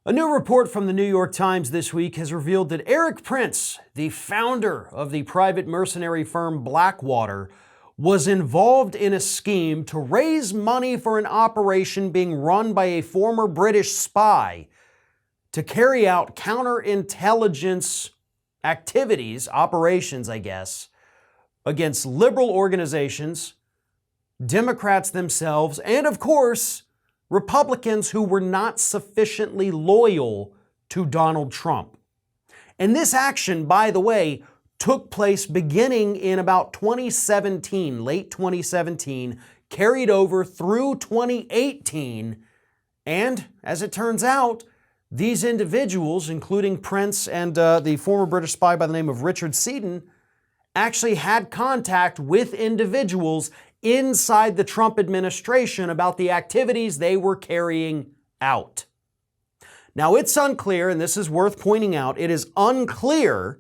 A new report from the New York Times this week has revealed that Erik Prince, the founder of the private mercenary firm Blackwater, was involved in a scheme to raise money for an operation being run by a former British spy to carry out counterintelligence activities, operations, I guess, against liberal organizations, Democrats themselves, and of course, Republicans who were not sufficiently loyal to Donald Trump. And this action, by the way, took place beginning in about 2017, late 2017, carried over through 2018, and as it turns out, these individuals, including Prince and the former British spy by the name of Richard Seaton, actually had contact with individuals inside the Trump administration about the activities they were carrying out. Now, it's unclear, and this is worth pointing out, it is unclear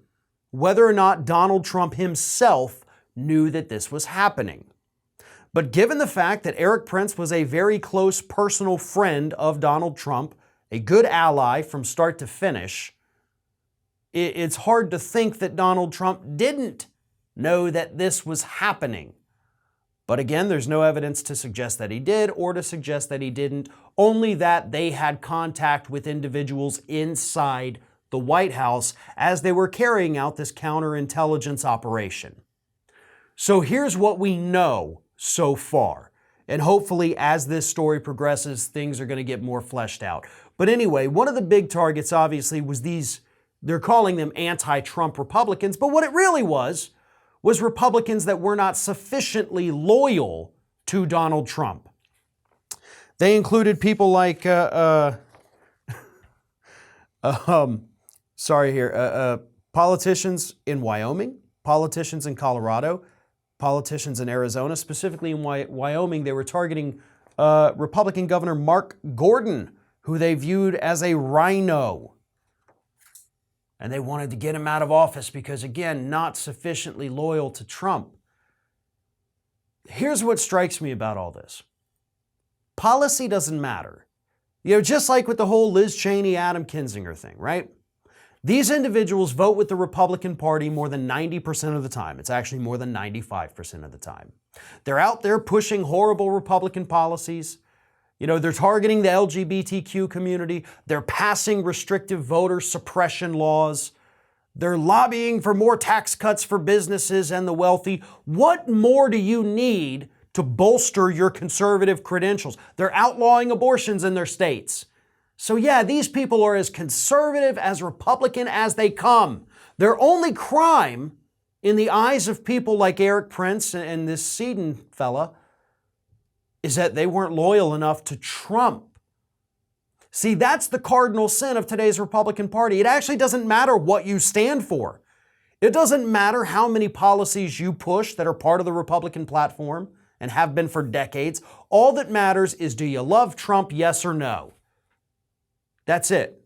whether or not Donald Trump himself knew that this was happening. But given the fact that Erik Prince was a very close personal friend of Donald Trump, a good ally from start to finish, it's hard to think that Donald Trump didn't know that this was happening. But again, there's no evidence to suggest that he did or to suggest that he didn't, only that they had contact with individuals inside the White House as they were carrying out this counterintelligence operation. So here's what we know so far. And hopefully as this story progresses, things are going to get more fleshed out. But anyway, one of the big targets obviously was they're calling them anti-Trump Republicans, but what it really was Republicans that were not sufficiently loyal to Donald Trump. They included people like, politicians in Wyoming, politicians in Colorado, politicians in Arizona. Specifically in Wyoming, they were targeting Republican Governor Mark Gordon, who they viewed as a rhino. And they wanted to get him out of office because, again, not sufficiently loyal to Trump. Here's what strikes me about all this. Policy doesn't matter. Just like with the whole Liz Cheney, Adam Kinzinger thing, right? These individuals vote with the Republican Party more than 90% of the time. It's actually more than 95% of the time. They're out there pushing horrible Republican policies. They're targeting the LGBTQ community. They're passing restrictive voter suppression laws. They're lobbying for more tax cuts for businesses and the wealthy. What more do you need to bolster your conservative credentials? They're outlawing abortions in their states. So yeah, these people are as conservative, as Republican as they come. Their only crime in the eyes of people like Erik Prince and this Seaton fella is that they weren't loyal enough to Trump. See, that's the cardinal sin of today's Republican Party. It actually doesn't matter what you stand for. It doesn't matter how many policies you push that are part of the Republican platform and have been for decades. All that matters is, do you love Trump, yes or no? That's it.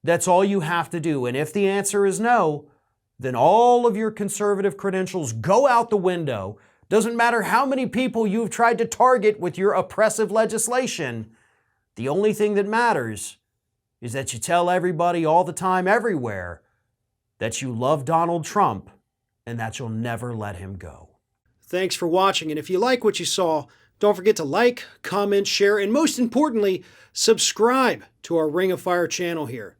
That's all you have to do. And if the answer is no, then all of your conservative credentials go out the window. Doesn't matter how many people you've tried to target with your oppressive legislation. The only thing that matters is that you tell everybody all the time, everywhere, that you love Donald Trump and that you'll never let him go. Thanks for watching. And if you like what you saw, don't forget to like, comment, share, and most importantly, subscribe to our Ring of Fire channel here.